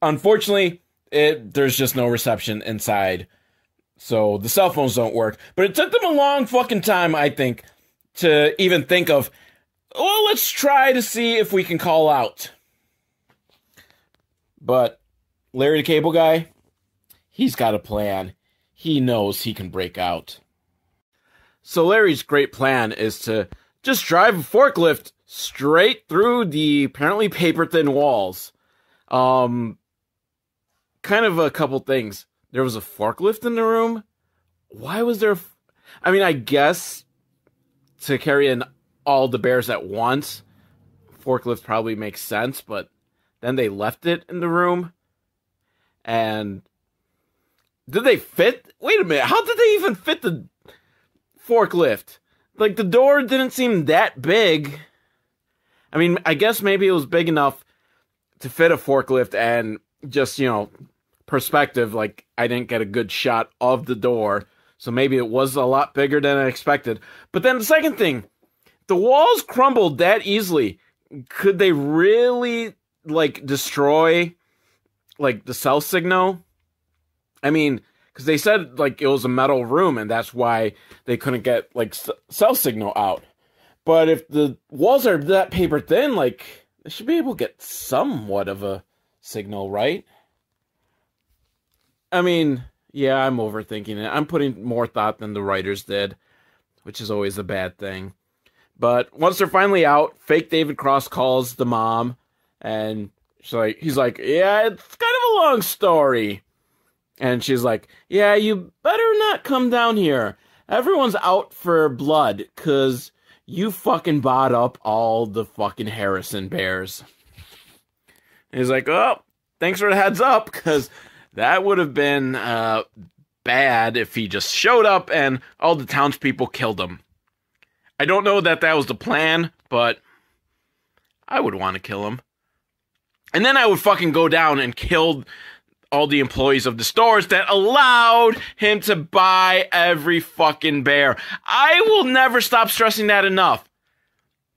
Speaker 1: Unfortunately, there's just no reception inside. So the cell phones don't work. But it took them a long fucking time, I think, to even think of, well, let's try to see if we can call out. But Larry the Cable Guy, he's got a plan. He knows he can break out. So Larry's great plan is to just drive a forklift straight through the apparently paper-thin walls. Kind of a couple things. There was a forklift in the room. Why was there... I mean, I guess to carry in all the bears at once, forklift probably makes sense, but then they left it in the room. And did they fit? Wait a minute. How did they even fit the forklift? Like, the door didn't seem that big. I mean, I guess maybe it was big enough to fit a forklift and just, you know, perspective, like, I didn't get a good shot of the door, so maybe it was a lot bigger than I expected. But then the second thing, the walls crumbled that easily. Could they really, like, destroy, like, the cell signal? I mean, because they said, like, it was a metal room, and that's why they couldn't get, like, cell signal out. But if the walls are that paper thin, like, they should be able to get somewhat of a signal, right? I mean, yeah, I'm overthinking it. I'm putting more thought than the writers did, which is always a bad thing. But once they're finally out, fake David Cross calls the mom, and he's like, yeah, it's kind of a long story. And she's like, yeah, you better not come down here. Everyone's out for blood, because you fucking bought up all the fucking Harrison bears. And he's like, oh, thanks for the heads up, because that would have been bad if he just showed up and all the townspeople killed him. I don't know that was the plan, but I would want to kill him. And then I would fucking go down and kill all the employees of the stores that allowed him to buy every fucking bear. I will never stop stressing that enough.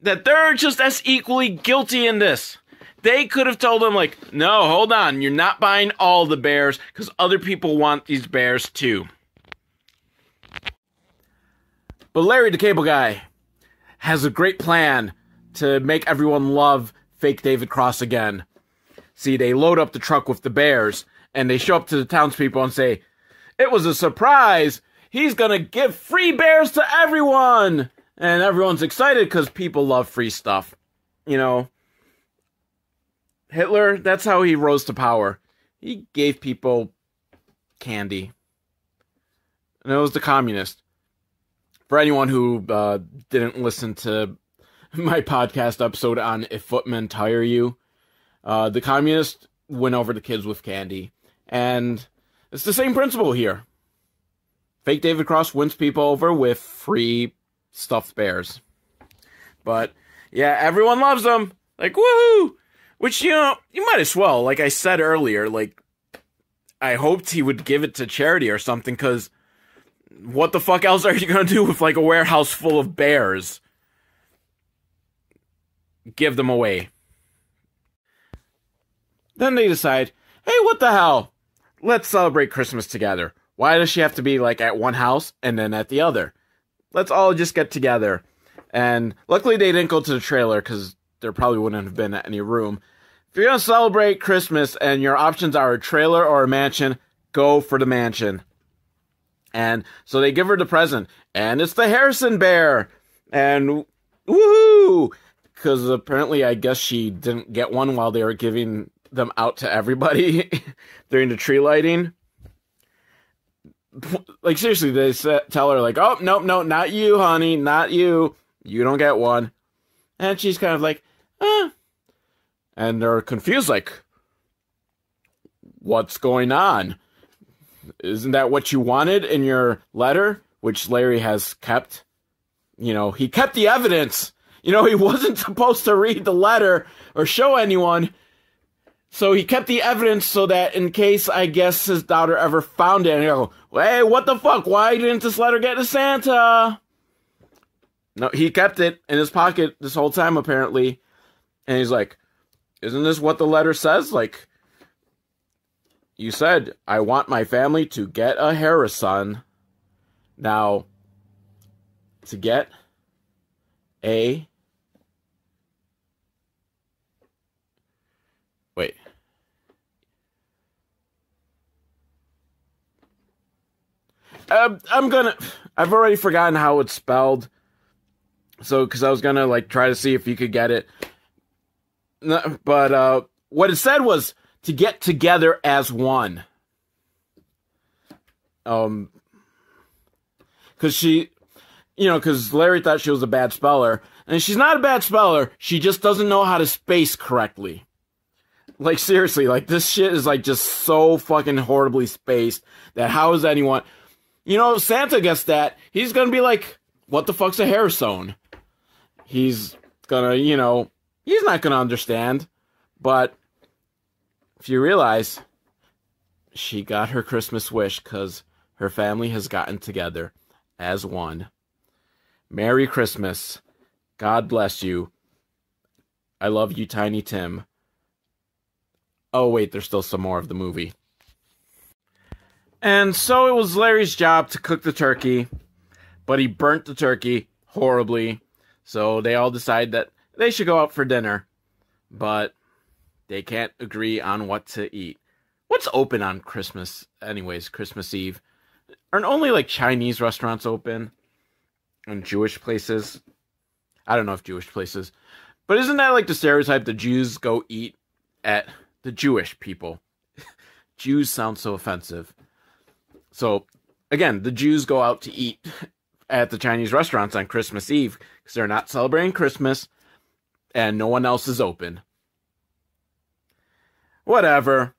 Speaker 1: That they're just as equally guilty in this. They could have told him, like, no, hold on, you're not buying all the bears, because other people want these bears too. But Larry the Cable Guy has a great plan to make everyone love fake David Cross again. See, they load up the truck with the bears, and they show up to the townspeople and say, it was a surprise! He's gonna give free bears to everyone! And everyone's excited because people love free stuff. You know, Hitler, that's how he rose to power. He gave people candy. And it was the communist. For anyone who didn't listen to my podcast episode on If Footmen Tire You, the communist went over the kids with candy. And it's the same principle here. Fake David Cross wins people over with free stuffed bears. But, yeah, everyone loves them. Like, woohoo! Which, you know, you might as well. Like I said earlier, like, I hoped he would give it to charity or something, because what the fuck else are you going to do with, like, a warehouse full of bears? Give them away. Then they decide, hey, what the hell? Let's celebrate Christmas together. Why does she have to be, like, at one house and then at the other? Let's all just get together. And luckily they didn't go to the trailer, because there probably wouldn't have been any room. if you're going to celebrate Christmas and your options are a trailer or a mansion, go for the mansion. And so they give her the present, and it's the Harrison bear. And woohoo! Because apparently, I guess she didn't get one while they were giving them out to everybody during the tree lighting. Like, seriously, they tell her, like, oh, nope, no, not you, honey, not you. You don't get one. And she's kind of like, And they're confused, like, what's going on? Isn't that what you wanted in your letter? Which Larry has kept. You know, he kept the evidence. You know, he wasn't supposed to read the letter or show anyone. So he kept the evidence so that in case, I guess, his daughter ever found it, and he'll go, hey, what the fuck? Why didn't this letter get to Santa? No, he kept it in his pocket this whole time, apparently. And he's like, isn't this what the letter says? Like, you said, I want my family to get a Harrison. Now, to get a... Wait. I've already forgotten how it's spelled. So, because I was gonna, like, try to see if you could get it. But, what it said was to get together as one. Because because Larry thought she was a bad speller. And she's not a bad speller, she just doesn't know how to space correctly. Like, seriously, like, this shit is, like, just so fucking horribly spaced that how is anyone... if Santa gets that, he's gonna be like, what the fuck's a Harrison? He's gonna, he's not gonna understand. But if you realize, she got her Christmas wish because her family has gotten together as one. Merry Christmas. God bless you. I love you, Tiny Tim. Oh, wait, there's still some more of the movie. And so it was Larry's job to cook the turkey, but he burnt the turkey horribly. So they all decide that they should go out for dinner, but they can't agree on what to eat. What's open on Christmas, anyways, Christmas Eve? Aren't only, like, Chinese restaurants open? And Jewish places? I don't know if Jewish places. But isn't that, like, the stereotype the Jews go eat at the Jewish people? Jews sound so offensive. So, again, the Jews go out to eat at the Chinese restaurants on Christmas Eve because they're not celebrating Christmas and no one else is open. Whatever.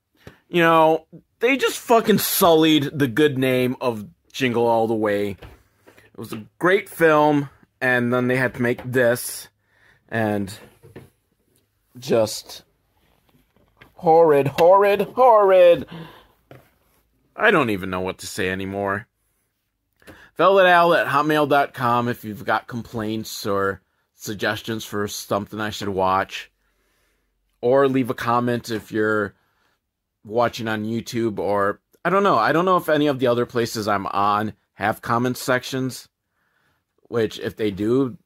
Speaker 1: They just fucking sullied the good name of Jingle All The Way. It was a great film, and then they had to make this, and just horrid, horrid, horrid. I don't even know what to say anymore. velvetal@hotmail.com if you've got complaints or suggestions for something I should watch. Or leave a comment if you're watching on YouTube, or I don't know. I don't know if any of the other places I'm on have comment sections, which if they do,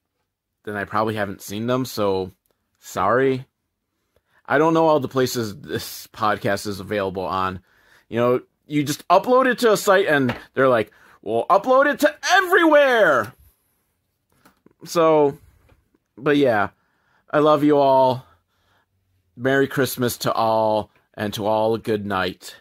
Speaker 1: then I probably haven't seen them, so sorry. I don't know all the places this podcast is available on. You just upload it to a site and they're like, well, upload it to everywhere. So, but yeah, I love you all. Merry Christmas to all, and to all a good night.